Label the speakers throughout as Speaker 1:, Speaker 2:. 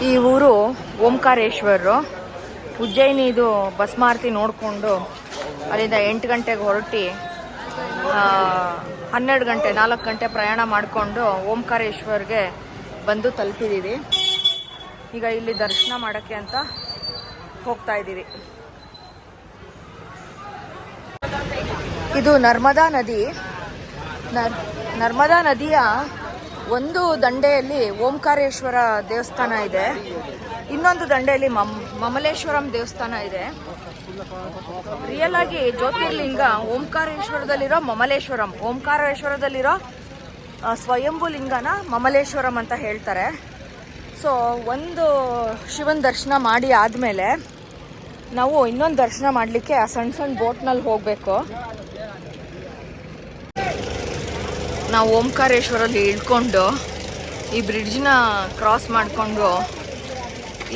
Speaker 1: ಈ ಊರು ಓಂಕಾರೇಶ್ವರ. ಉಜ್ಜಯಿನಿದು ಬಸ್ ಮಾರುತಿ ನೋಡಿಕೊಂಡು ಅಲ್ಲಿಂದ 8 ಗಂಟೆಗೆ ಹೊರಟಿ 12 ಗಂಟೆ 4 ಗಂಟೆ ಪ್ರಯಾಣ ಮಾಡಿಕೊಂಡು ಓಂಕಾರೇಶ್ವರ್ಗೆ ಬಂದು ತಲುಪಿದ್ದೀವಿ. ಈಗ ಇಲ್ಲಿ ದರ್ಶನ ಮಾಡೋಕ್ಕೆ ಅಂತ ಹೋಗ್ತಾ ಇದ್ದೀವಿ. ಇದು ನರ್ಮದಾ ನದಿ. ನರ್ಮದಾ ನದಿಯ ಒಂದು ದಂಡೆಯಲ್ಲಿ ಓಂಕಾರೇಶ್ವರ ದೇವಸ್ಥಾನ ಇದೆ, ಇನ್ನೊಂದು ದಂಡೆಯಲ್ಲಿ ಮಮಲೇಶ್ವರಂ ದೇವಸ್ಥಾನ ಇದೆ. ರಿಯಲ್ ಆಗಿ ಜ್ಯೋತಿರ್ಲಿಂಗ ಓಂಕಾರೇಶ್ವರದಲ್ಲಿರೋ ಮಮಲೇಶ್ವರಂ, ಓಂಕಾರೇಶ್ವರದಲ್ಲಿರೋ ಸ್ವಯಂಭೂ ಲಿಂಗನ ಮಮಲೇಶ್ವರಂ ಅಂತ ಹೇಳ್ತಾರೆ. ಸೊ ಒಂದು ಶಿವನ ದರ್ಶನ ಮಾಡಿ ಆದಮೇಲೆ ನಾವು ಇನ್ನೊಂದು ದರ್ಶನ ಮಾಡಲಿಕ್ಕೆ ಆ ಸಣ್ಣ ಸಣ್ಣ ಬೋಟ್ನಲ್ಲಿ ಹೋಗಬೇಕು. ನಾವು ಓಂಕಾರೇಶ್ವರಲ್ಲಿ ಇಳ್ಕೊಂಡು ಈ ಬ್ರಿಡ್ಜ್ನ ಕ್ರಾಸ್ ಮಾಡಿಕೊಂಡು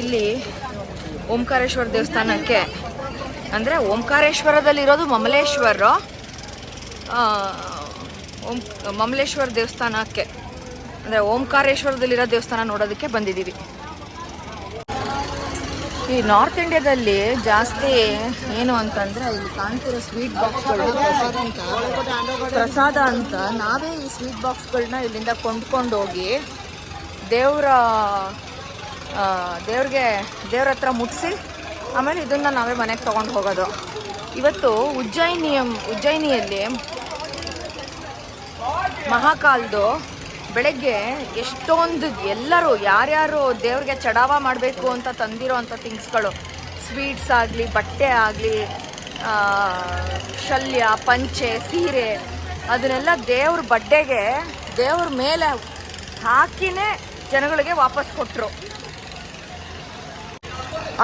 Speaker 1: ಇಲ್ಲಿ ಓಂಕಾರೇಶ್ವರ ದೇವಸ್ಥಾನಕ್ಕೆ, ಅಂದರೆ ಓಂಕಾರೇಶ್ವರದಲ್ಲಿರೋದು ಮಮಲೇಶ್ವರ, ಮಮಲೇಶ್ವರ ದೇವಸ್ಥಾನಕ್ಕೆ ಅಂದರೆ ಓಂಕಾರೇಶ್ವರದಲ್ಲಿರೋ ದೇವಸ್ಥಾನ ನೋಡೋದಕ್ಕೆ ಬಂದಿದ್ದೀವಿ. ಈ ನಾರ್ತ್ ಇಂಡಿಯಾದಲ್ಲಿ ಜಾಸ್ತಿ ಏನು ಅಂತಂದರೆ ಇಲ್ಲಿ ಕಾಣ್ತಿರೋ ಸ್ವೀಟ್ ಬಾಕ್ಸ್ಗಳು ಪ್ರಸಾದ ಅಂತ ನಾವೇ ಈ ಸ್ವೀಟ್ ಬಾಕ್ಸ್ಗಳನ್ನ ಇಲ್ಲಿಂದ ಕೊಂಡ್ಕೊಂಡು ಹೋಗಿ ದೇವ್ರ ಹತ್ರ ಮುಟ್ಟಿಸಿ ಆಮೇಲೆ ಇದನ್ನು ನಾವೇ ಮನೆಗೆ ತೊಗೊಂಡು ಹೋಗೋದು. ಇವತ್ತು ಉಜ್ಜಯಿನಿಯಲ್ಲಿ ಮಹಾಕಾಲ್ದು ಬೆಳಗ್ಗೆ ಎಷ್ಟೊಂದು ಎಲ್ಲರೂ ಯಾರ್ಯಾರು ದೇವ್ರಿಗೆ ಚಡಾವ ಮಾಡಬೇಕು ಅಂತ ತಂದಿರೋ ಅಂಥ ಥಿಂಗ್ಸ್ಗಳು, ಸ್ವೀಟ್ಸ್ ಆಗಲಿ, ಬಟ್ಟೆ ಆಗಲಿ, ಶಲ್ಯ, ಪಂಚೆ, ಸೀರೆ, ಅದನ್ನೆಲ್ಲ ದೇವ್ರ ಬಡ್ಡೆಗೆ ದೇವ್ರ ಮೇಲೆ ಹಾಕಿನೇ ಜನಗಳಿಗೆ ವಾಪಸ್ ಕೊಟ್ಟರು.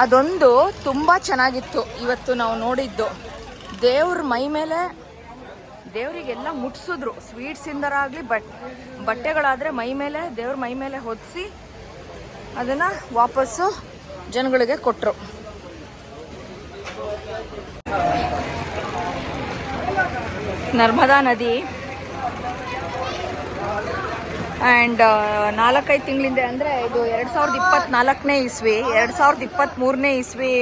Speaker 1: ಅದೊಂದು ತುಂಬ ಚೆನ್ನಾಗಿತ್ತು ಇವತ್ತು ನಾವು ನೋಡಿದ್ದು. ದೇವ್ರ ಮೈ ಮೇಲೆ ದೇವರಿಗೆಲ್ಲ ಮುಟ್ಸಿದ್ರು. ಸ್ವೀಟ್ಸಿಂದರಾಗಲಿ ಬಟ್ಟೆಗಳಾದರೆ ದೇವ್ರ ಮೈ ಮೇಲೆ ಹೊದಿಸಿ ಅದನ್ನು ವಾಪಸ್ಸು ಜನಗಳಿಗೆ ಕೊಟ್ಟರು. ನರ್ಮದಾ ನದಿ ಆ್ಯಂಡ್ 4-5 ತಿಂಗಳಿಂದ, ಅಂದರೆ ಇದು 2024ನೇ ಇಸ್ವಿ, 2023ನೇ ಇಸ್ವಿ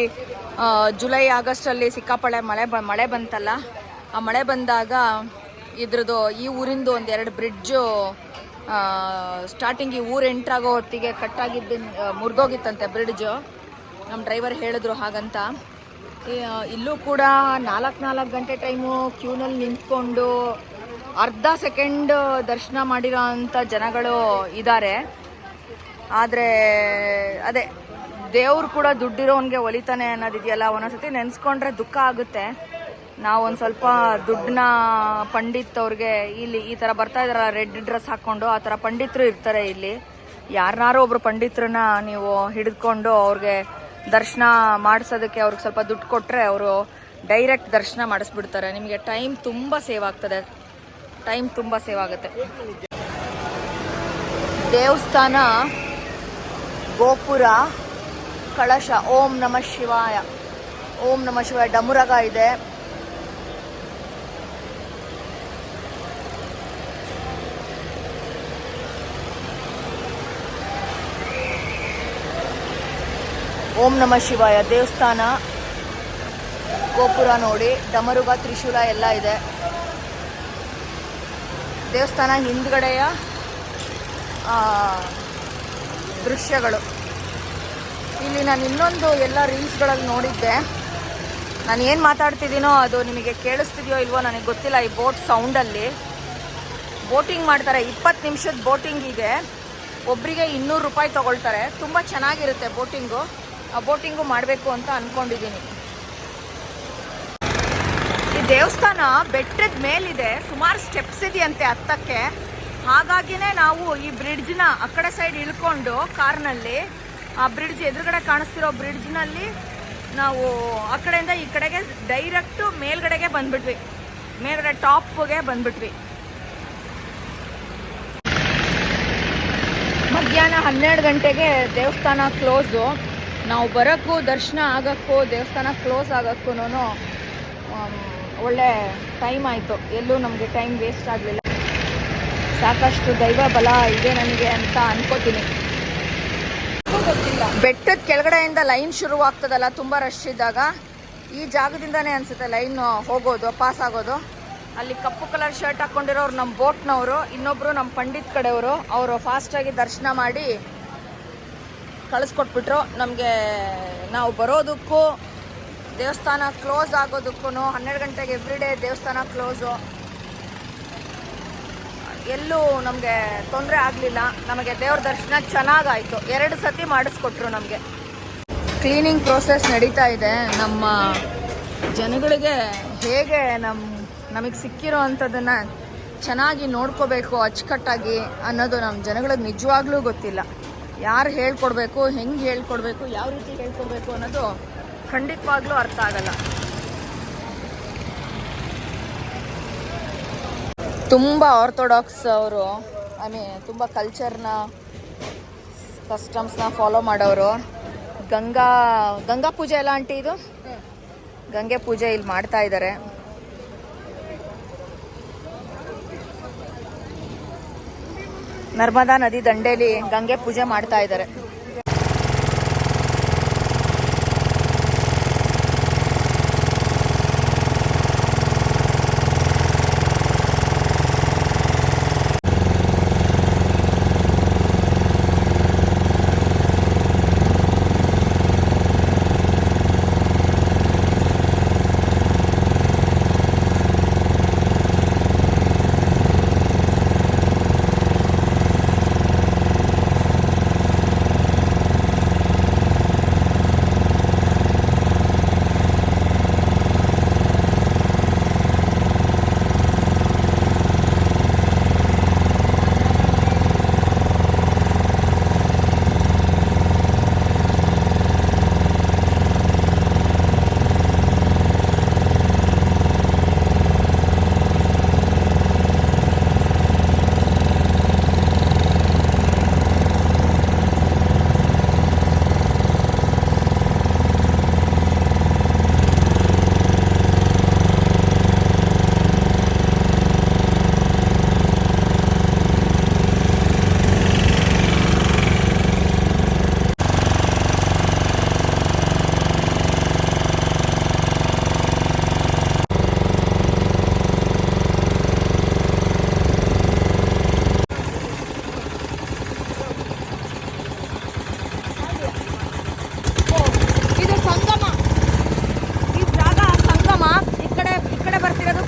Speaker 1: ಜುಲೈ ಆಗಸ್ಟಲ್ಲಿ ಸಿಕ್ಕಾಪಟ್ಟೆ ಮಳೆ ಬಂತಲ್ಲ. ಆ ಮಳೆ ಬಂದಾಗ ಇದ್ರದ್ದು ಈ ಊರಿಂದು ಒಂದೆರಡು ಬ್ರಿಡ್ಜು ಸ್ಟಾರ್ಟಿಂಗ್ ಈ ಊರು ಎಂಟ್ರಾಗೋ ಹೊತ್ತಿಗೆ ಕಟ್ಟಾಗಿದ್ದು ಮುರಿದೋಗಿತ್ತಂತೆ ಬ್ರಿಡ್ಜು. ನಮ್ಮ ಡ್ರೈವರ್ ಹೇಳಿದ್ರು ಹಾಗಂತ. ಇಲ್ಲೂ ಕೂಡ 4 ಗಂಟೆ ಟೈಮು ಕ್ಯೂನಲ್ಲಿ ನಿಂತ್ಕೊಂಡು ಅರ್ಧ ಸೆಕೆಂಡ್ ದರ್ಶನ ಮಾಡಿರೋ ಅಂಥ ಜನಗಳು ಇದ್ದಾರೆ. ಆದರೆ ಅದೇ ದೇವ್ರು ಕೂಡ ದುಡ್ಡಿರೋನ್ಗೆ ಒಲಿತಾನೆ ಅನ್ನೋದಿದೆಯಲ್ಲ, ಒಂದೊಂದ್ಸತಿ ನೆನೆಸ್ಕೊಂಡ್ರೆ ದುಃಖ ಆಗುತ್ತೆ. ನಾವು ಒಂದು ಸ್ವಲ್ಪ ದುಡ್ಡನ್ನ ಪಂಡಿತ್ ಅವ್ರಿಗೆ ಇಲ್ಲಿ ಈ ಥರ ಬರ್ತಾ ಇದ್ದಾರಲ್ಲ ರೆಡ್ ಡ್ರೆಸ್ ಹಾಕ್ಕೊಂಡು, ಆ ಥರ ಪಂಡಿತರು ಇರ್ತಾರೆ ಇಲ್ಲಿ. ಯಾರನ್ನಾರು ಒಬ್ರು ಪಂಡಿತರನ್ನ ನೀವು ಹಿಡಿದುಕೊಂಡು ಅವ್ರಿಗೆ ದರ್ಶನ ಮಾಡಿಸೋದಕ್ಕೆ ಅವ್ರಿಗೆ ಸ್ವಲ್ಪ ದುಡ್ಡು ಕೊಟ್ಟರೆ ಅವರು ಡೈರೆಕ್ಟ್ ದರ್ಶನ ಮಾಡಿಸ್ಬಿಡ್ತಾರೆ. ನಿಮಗೆ ಟೈಮ್ ತುಂಬ ಸೇವ್ ಆಗ್ತದೆ, ಟೈಮ್ ತುಂಬ ಸೇವ್ ಆಗುತ್ತೆ. ದೇವಸ್ಥಾನ ಗೋಪುರ, ಕಳಶ, ಓಂ ನಮಃ ಶಿವಾಯ, ಓಂ ನಮಃ ಶಿವಾಯ, ಡಮುರಗ ಇದೆ. ಓಂ ನಮಃ ಶಿವಾಯ ದೇವಸ್ಥಾನ, ಗೋಪುರ ನೋಡಿ, ಡಮರುಗ, ತ್ರಿಶೂಲ ಎಲ್ಲ ಇದೆ. ದೇವಸ್ಥಾನ ಹಿಂದ್ಗಡೆಯ ದೃಶ್ಯಗಳು. ಇಲ್ಲಿ ನಾನು ಇನ್ನೊಂದು ಎಲ್ಲ ರೀಲ್ಸ್ಗಳಲ್ಲಿ ನೋಡಿದ್ದೆ. ನಾನು ಏನು ಮಾತಾಡ್ತಿದ್ದೀನೋ ಅದು ನಿಮಗೆ ಕೇಳಿಸ್ತಿದೆಯೋ ಇಲ್ವೋ ನನಗೆ ಗೊತ್ತಿಲ್ಲ. ಈ ಬೋಟ್ ಸೌಂಡಲ್ಲಿ ಬೋಟಿಂಗ್ ಮಾಡ್ತಾರೆ, 20 ನಿಮಿಷದ ಬೋಟಿಂಗಿಗೆ ಒಬ್ಬರಿಗೆ 200 ರೂಪಾಯಿ ತೊಗೊಳ್ತಾರೆ. ತುಂಬ ಚೆನ್ನಾಗಿರುತ್ತೆ ಬೋಟಿಂಗು. ಆ ಬೋಟಿಂಗು ಮಾಡಬೇಕು ಅಂತ ಅಂದ್ಕೊಂಡಿದ್ದೀನಿ. ಈ ದೇವಸ್ಥಾನ ಬೆಟ್ಟದ ಮೇಲಿದೆ, ಸುಮಾರು ಸ್ಟೆಪ್ಸ್ ಇದೆಯಂತೆ ಹತ್ತಕ್ಕೆ. ಹಾಗಾಗಿನೇ ನಾವು ಈ ಬ್ರಿಡ್ಜ್ನ ಆ ಕಡೆ ಸೈಡ್ ಇಳ್ಕೊಂಡು ಕಾರ್ನಲ್ಲಿ ಆ ಬ್ರಿಡ್ಜ್ ಎದುರುಗಡೆ ಕಾಣಿಸ್ತಿರೋ ಬ್ರಿಡ್ಜ್ನಲ್ಲಿ ನಾವು ಆ ಕಡೆಯಿಂದ ಈ ಕಡೆಗೆ ಡೈರೆಕ್ಟು ಮೇಲ್ಗಡೆಗೆ ಬಂದ್ಬಿಟ್ವಿ, ಮೇಲ್ಗಡೆ ಟಾಪ್ಗೆ ಬಂದ್ಬಿಟ್ವಿ. ಮಧ್ಯಾಹ್ನ 12 ಗಂಟೆಗೆ ದೇವಸ್ಥಾನ ಕ್ಲೋಸು. ನಾವು ಬರೋಕ್ಕೂ ದರ್ಶನ ಆಗೋಕ್ಕೂ ದೇವಸ್ಥಾನ ಕ್ಲೋಸ್ ಆಗೋಕ್ಕೂ ಒಳ್ಳೆ ಟೈಮ್ ಆಯಿತು. ಎಲ್ಲೂ ನಮಗೆ ಟೈಮ್ ವೇಸ್ಟ್ ಆಗಲಿಲ್ಲ. ಸಾಕಷ್ಟು ದೈವ ಬಲ ಇದೆ ನನಗೆ ಅಂತ ಅನ್ಕೋತೀನಿ. ಬೆಟ್ಟದ ಕೆಳಗಡೆಯಿಂದ ಲೈನ್ ಶುರುವಾಗ್ತದಲ್ಲ ತುಂಬ ರಶ್ ಇದ್ದಾಗ, ಈ ಜಾಗದಿಂದಾನೇ ಅನ್ಸುತ್ತೆ ಲೈನ್ ಹೋಗೋದು, ಪಾಸ್ ಆಗೋದು. ಅಲ್ಲಿ ಕಪ್ಪು ಕಲರ್ ಶರ್ಟ್ ಹಾಕ್ಕೊಂಡಿರೋರು ನಮ್ಮ ಬೋಟ್ನವರು, ಇನ್ನೊಬ್ರು ನಮ್ಮ ಪಂಡಿತ್ ಕಡೆಯವರು. ಅವರು ಫಾಸ್ಟಾಗಿ ದರ್ಶನ ಮಾಡಿ ಕಳಿಸ್ಕೊಟ್ಬಿಟ್ರು ನಮಗೆ. ನಾವು ಬರೋದಕ್ಕೂ ದೇವಸ್ಥಾನ ಕ್ಲೋಸ್ ಆಗೋದಕ್ಕೂ 12 ಗಂಟೆಗೆ ಎವ್ರಿಡೇ ದೇವಸ್ಥಾನ ಕ್ಲೋಸು. ಎಲ್ಲೂ ನಮಗೆ ತೊಂದರೆ ಆಗಲಿಲ್ಲ. ನಮಗೆ ದೇವ್ರ ದರ್ಶನ ಚೆನ್ನಾಗಾಯಿತು. 2 ಸತಿ ಮಾಡಿಸ್ಕೊಟ್ರು ನಮಗೆ. ಕ್ಲೀನಿಂಗ್ ಪ್ರೋಸೆಸ್ ನಡೀತಾ ಇದೆ. ನಮ್ಮ ಜನಗಳಿಗೆ ಹೇಗೆ ನಮಗೆ ಸಿಕ್ಕಿರೋ ಅಂಥದ್ದನ್ನು ಚೆನ್ನಾಗಿ ನೋಡ್ಕೋಬೇಕು ಅಚ್ಚುಕಟ್ಟಾಗಿ ಅನ್ನೋದು ನಮ್ಮ ಜನಗಳಿಗೆ ನಿಜವಾಗ್ಲೂ ಗೊತ್ತಿಲ್ಲ. ಯಾರು ಹೇಳ್ಕೊಡ್ಬೇಕು, ಹೆಂಗೆ ಹೇಳ್ಕೊಡ್ಬೇಕು, ಯಾವ ರೀತಿ ಹೇಳ್ಕೊಡ್ಬೇಕು ಅನ್ನೋದು ಖಂಡಿತವಾಗ್ಲೂ ಅರ್ಥ ಆಗಲ್ಲ. ತುಂಬ ಆರ್ಥೋಡಾಕ್ಸ್ ಅವರು, ತುಂಬ ಕಲ್ಚರ್ನ, ಕಸ್ಟಮ್ಸ್ನ ಫಾಲೋ ಮಾಡೋರು. ಗಂಗಾ ಪೂಜೆ ಎಲ್ಲ ಆಂಟಿ, ಇದು ಗಂಗೆ ಪೂಜೆ ಇಲ್ಲಿ ಮಾಡ್ತಾ ಇದ್ದಾರೆ. ನರ್ಮದಾ ನದಿ ದಂಡೆಯಲ್ಲಿ ಗಂಗೆ ಪೂಜೆ ಮಾಡ್ತಾ ಇದ್ದಾರೆ.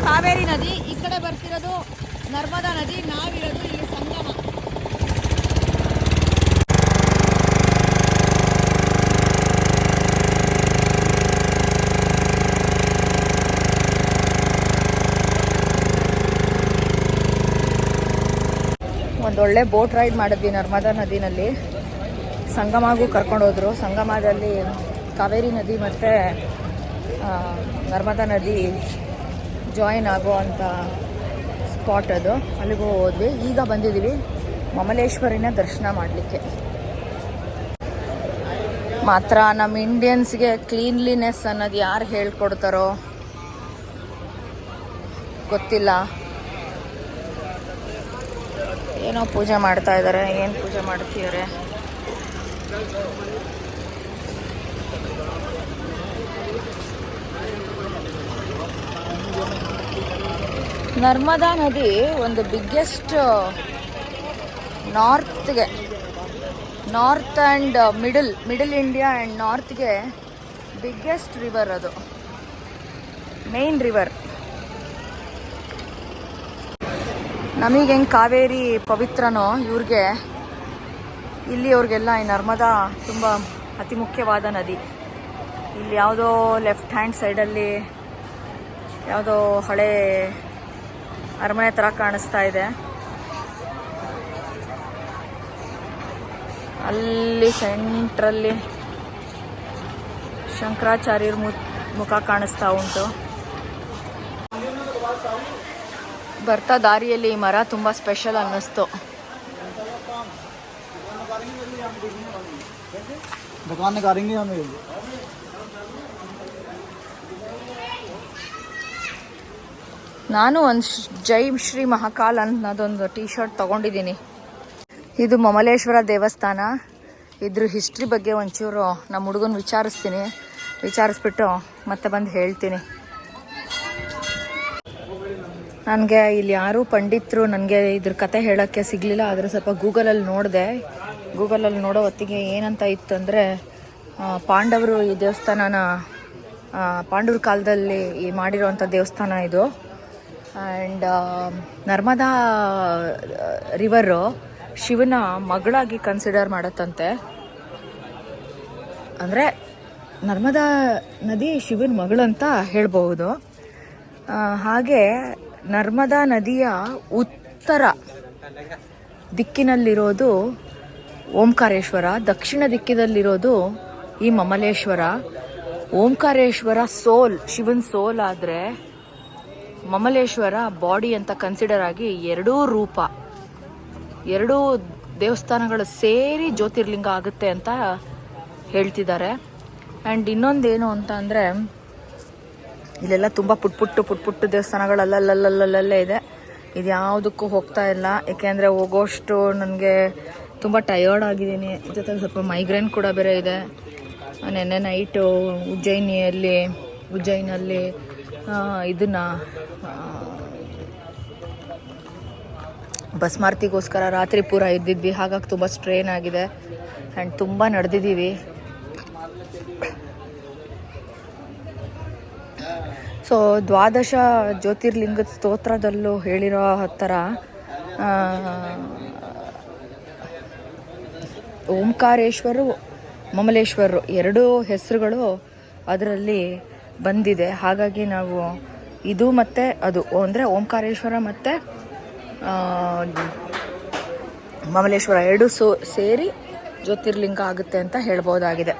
Speaker 1: ಕಾವೇರಿ ನದಿ, ಈ ಕಡೆ ಬರ್ತಿರೋದು ನರ್ಮದಾ ನದಿ, ನಾವಿರೋದು ಇಲ್ಲಿ ಸಂಗಮ. ಒಂದೊಳ್ಳೆ ಬೋಟ್ ರೈಡ್ ಮಾಡಿದ್ವಿ ನರ್ಮದಾ ನದಿನಲ್ಲಿ. ಸಂಗಮಾಗೂ ಕರ್ಕೊಂಡೋದ್ರು. ಸಂಗಮದಲ್ಲಿ ಕಾವೇರಿ ನದಿ ಮತ್ತು ನರ್ಮದಾ ನದಿ ಜಾಯಿನ್ ಆಗೋವಂಥ ಸ್ಪಾಟ್ ಅದು. ಅಲ್ಲಿಗೂ ಹೋದ್ವಿ. ಈಗ ಬಂದಿದ್ದೀವಿ ಮಮಲೇಶ್ವರಿನ ದರ್ಶನ ಮಾಡಲಿಕ್ಕೆ. ಮಾತ್ರ ನಮ್ಮ ಇಂಡಿಯನ್ಸ್ಗೆ ಕ್ಲೀನ್ಲಿನೆಸ್ ಅನ್ನೋದು ಯಾರು ಹೇಳ್ಕೊಡ್ತಾರೋ ಗೊತ್ತಿಲ್ಲ. ಏನೋ ಪೂಜೆ ಮಾಡ್ತಾ ಇದ್ದಾರೆ. ಏನು ಪೂಜೆ ಮಾಡ್ತಿದ್ದಾರೆ? ನರ್ಮದಾ ನದಿ ಒಂದು biggest north and middle India and ನಾರ್ತ್ಗೆ ಬಿಗ್ಗೆಸ್ಟ್ ರಿವರ್. ಅದು ಮೇನ್ ರಿವರ್. ನಮಗೆ ಹೆಂಗೆ ಕಾವೇರಿ ಪವಿತ್ರನೋ ಇವ್ರಿಗೆ, ಇಲ್ಲಿ ಅವ್ರಿಗೆಲ್ಲ ಈ ನರ್ಮದಾ ತುಂಬ ಅತಿ ಮುಖ್ಯವಾದ ನದಿ. ಇಲ್ಲಿ ಯಾವುದೋ ಲೆಫ್ಟ್ ಹ್ಯಾಂಡ್ ಸೈಡಲ್ಲಿ ಯಾವುದೋ ಹಳೆ ಅರಮನೆ ಥರ ಕಾಣಿಸ್ತಾ ಇದೆ. ಅಲ್ಲಿ ಸೆಂಟ್ರಲ್ಲಿ ಶಂಕರಾಚಾರ್ಯರ ಮುಖ ಕಾಣಿಸ್ತಾ ಉಂಟು. ಬರ್ತಾ ದಾರಿಯಲ್ಲಿ ಈ ಮರ ತುಂಬ ಸ್ಪೆಷಲ್ ಅನ್ನಿಸ್ತು. ನಾನು ಒಂದು ಜೈ ಶ್ರೀ ಮಹಾಕಾಲ್ ಅನ್ನೋದೊಂದು ಟೀ ಶರ್ಟ್ ತೊಗೊಂಡಿದ್ದೀನಿ. ಇದು ಮಮಲೇಶ್ವರ ದೇವಸ್ಥಾನ. ಇದ್ರ ಹಿಸ್ಟ್ರಿ ಬಗ್ಗೆ ಒಂಚೂರು ನಮ್ಮ ಹುಡುಗನ ವಿಚಾರಿಸ್ಬಿಟ್ಟು ಮತ್ತೆ ಬಂದು ಹೇಳ್ತೀನಿ. ನನಗೆ ಇಲ್ಲಿ ಯಾರೂ ಪಂಡಿತರು ನನಗೆ ಇದ್ರ ಕತೆ ಹೇಳೋಕ್ಕೆ ಸಿಗಲಿಲ್ಲ. ಆದರೆ ಸ್ವಲ್ಪ ಗೂಗಲಲ್ಲಿ ನೋಡಿದೆ. ಗೂಗಲಲ್ಲಿ ನೋಡೋ ಹೊತ್ತಿಗೆ ಏನಂತ ಇತ್ತು ಅಂದರೆ, ಪಾಂಡವರು ಈ ದೇವಸ್ಥಾನನ ಪಾಂಡವ್ರ ಕಾಲದಲ್ಲಿ ಮಾಡಿರೋವಂಥ ದೇವಸ್ಥಾನ ಇದು. ಆ್ಯಂಡ್ ನರ್ಮದಾ ರಿವರು ಶಿವನ ಮಗಳಾಗಿ ಕನ್ಸಿಡರ್ ಮಾಡತ್ತಂತೆ. ಅಂದರೆ ನರ್ಮದಾ ನದಿ ಶಿವನ ಮಗಳಂತ ಹೇಳ್ಬಹುದು. ಹಾಗೆ ನರ್ಮದಾ ನದಿಯ ಉತ್ತರ ದಿಕ್ಕಿನಲ್ಲಿರೋದು ಓಂಕಾರೇಶ್ವರ, ದಕ್ಷಿಣ ದಿಕ್ಕಿನಲ್ಲಿರೋದು ಈ ಮಮಲೇಶ್ವರ. ಓಂಕಾರೇಶ್ವರ ಸೋಲ್, ಶಿವನ್ ಸೋಲ್ ಆದರೆ ಮಮಲೇಶ್ವರ ಬಾಡಿ ಅಂತ ಕನ್ಸಿಡರ್ ಆಗಿ ಎರಡೂ ದೇವಸ್ಥಾನಗಳು ಸೇರಿ ಜ್ಯೋತಿರ್ಲಿಂಗ ಆಗುತ್ತೆ ಅಂತ ಹೇಳ್ತಿದ್ದಾರೆ. ಆ್ಯಂಡ್ ಇನ್ನೊಂದೇನು ಅಂತ ಅಂದರೆ, ಇಲ್ಲೆಲ್ಲ ತುಂಬ ಪುಟ್ಟ ದೇವಸ್ಥಾನಗಳಲ್ಲೇ ಇದೆ. ಇದು ಯಾವುದಕ್ಕೂ ಹೋಗ್ತಾ ಇಲ್ಲ, ಏಕೆಂದರೆ ಹೋಗೋಷ್ಟು ನನಗೆ ತುಂಬ ಟಯರ್ಡ್ ಆಗಿದ್ದೀನಿ. ಜೊತೆಗೆ ಸ್ವಲ್ಪ ಮೈಗ್ರೇನ್ ಕೂಡ ಬೇರೆ ಇದೆ. ನೆನ್ನೆ ನೈಟು ಉಜ್ಜಯಿನಲ್ಲಿ ಇದನ್ನು ಭಸ್ಮಾರ್ತಿಗೋಸ್ಕರ ರಾತ್ರಿ ಪೂರ ಇದ್ದಿದ್ವಿ. ಹಾಗಾಗಿ ತುಂಬ ಸ್ಟ್ರೇನ್ ಆಗಿದೆ ಆ್ಯಂಡ್ ತುಂಬ ನಡೆದಿದ್ದೀವಿ. ಸೊ ದ್ವಾದಶ ಜ್ಯೋತಿರ್ಲಿಂಗದ ಸ್ತೋತ್ರದಲ್ಲೂ ಹೇಳಿರೋ ಥರ ಓಂಕಾರೇಶ್ವರು, ಮಮಲೇಶ್ವರು ಎರಡೂ ಹೆಸರುಗಳು ಅದರಲ್ಲಿ ಬಂದಿದೆ. ಹಾಗಾಗಿ ನಾವು ಇದು ಮತ್ತು ಅದು ಅಂದರೆ ಓಂಕಾರೇಶ್ವರ ಮತ್ತು ಮಮಲೇಶ್ವರ ಎರಡೂ ಸೇರಿ ಜ್ಯೋತಿರ್ಲಿಂಗ ಆಗುತ್ತೆ ಅಂತ ಹೇಳ್ಬೋದಾಗಿದೆ.